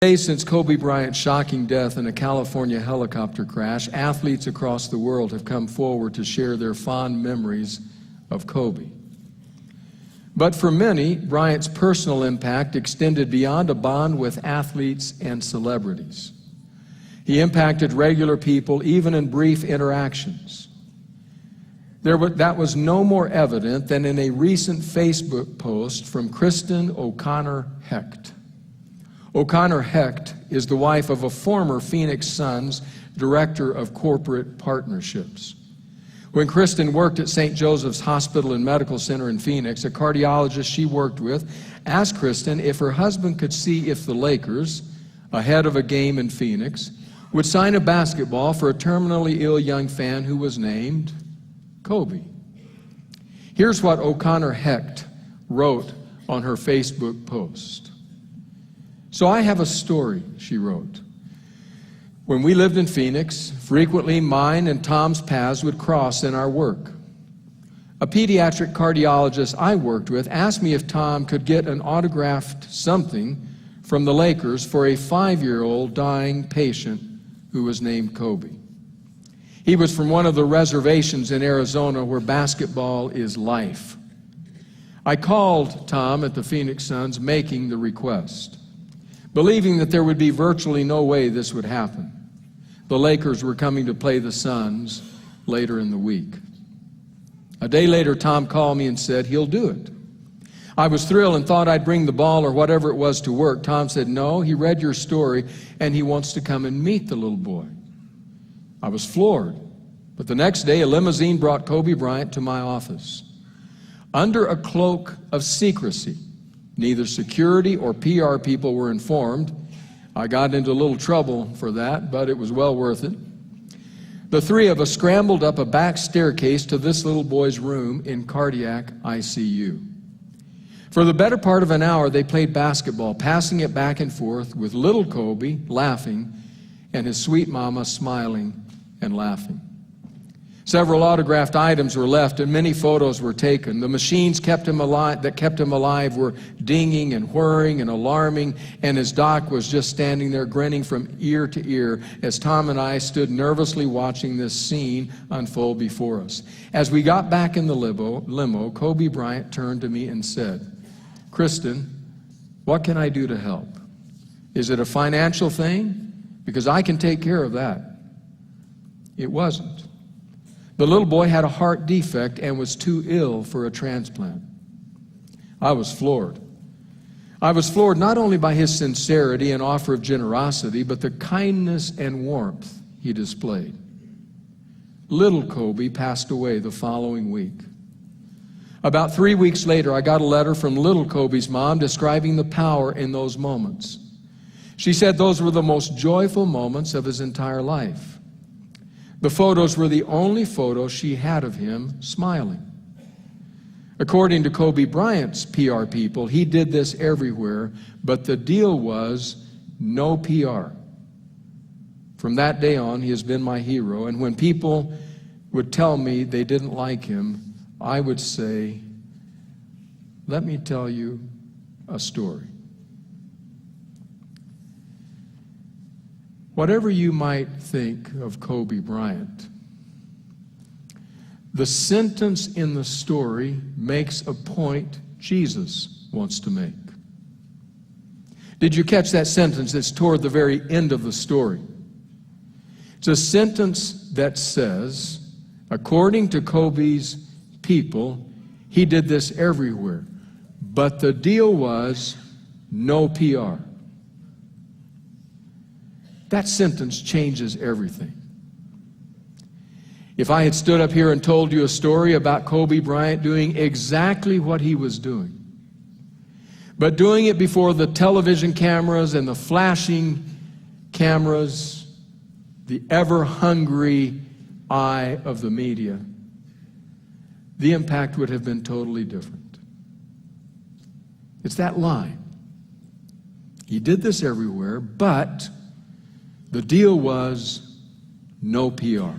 Days since Kobe Bryant's shocking death in a California helicopter crash, athletes across the world have come forward to share their fond memories of Kobe. But for many, Bryant's personal impact extended beyond a bond with athletes and celebrities. He impacted regular people, even in brief interactions. That was no more evident than in a recent Facebook post from Kristen O'Connor Hecht. O'Connor Hecht is the wife of a former Phoenix Suns director of corporate partnerships. When Kristen worked at St. Joseph's Hospital and Medical Center in Phoenix, a cardiologist she worked with asked Kristen if her husband could see if the Lakers, ahead of a game in Phoenix, would sign a basketball for a terminally ill young fan who was named Kobe. Here's what O'Connor Hecht wrote on her Facebook post. "So I have a story," she wrote. "When we lived in Phoenix, frequently mine and Tom's paths would cross in our work. A pediatric cardiologist I worked with asked me if Tom could get an autographed something from the Lakers for a 5-year-old dying patient who was named Kobe. He was from one of the reservations in Arizona where basketball is life. I called Tom at the Phoenix Suns making the request, believing that there would be virtually no way this would happen. The Lakers were coming to play the Suns later in the week. A day later, Tom called me and said he'll do it. I was thrilled and thought I'd bring the ball or whatever it was to work. Tom said, no, he read your story and he wants to come and meet the little boy. I was floored, but the next day a limousine brought Kobe Bryant to my office. Under a cloak of secrecy, neither security or PR people were informed. I got into a little trouble for that, but it was well worth it. The three of us scrambled up a back staircase to this little boy's room in cardiac ICU. For the better part of an hour, they played basketball, passing it back and forth with little Kobe laughing and his sweet mama smiling and laughing. Several autographed items were left and many photos were taken. The machines that kept him alive were dinging and whirring and alarming, and his doc was just standing there grinning from ear to ear as Tom and I stood nervously watching this scene unfold before us. As we got back in the limo, Kobe Bryant turned to me and said, Kristen, what can I do to help? Is it a financial thing? Because I can take care of that. It wasn't. The little boy had a heart defect and was too ill for a transplant. I was floored. I was floored not only by his sincerity and offer of generosity, but the kindness and warmth he displayed. Little Kobe passed away the following week. About 3 weeks later, I got a letter from little Kobe's mom describing the power in those moments. She said those were the most joyful moments of his entire life. The photos were the only photos she had of him smiling. According to Kobe Bryant's PR people, he did this everywhere, but the deal was no PR. From that day on, he has been my hero, and when people would tell me they didn't like him, I would say, let me tell you a story. Whatever you might think of Kobe Bryant, the sentence in the story makes a point Jesus wants to make. Did you catch that sentence that's toward the very end of the story? It's a sentence that says, according to Kobe's people, he did this everywhere, but the deal was no PR. That sentence changes everything. If I had stood up here and told you a story about Kobe Bryant doing exactly what he was doing, but doing it before the television cameras and the flashing cameras, the ever-hungry eye of the media, the impact would have been totally different. It's that line. He did this everywhere, but the deal was no PR.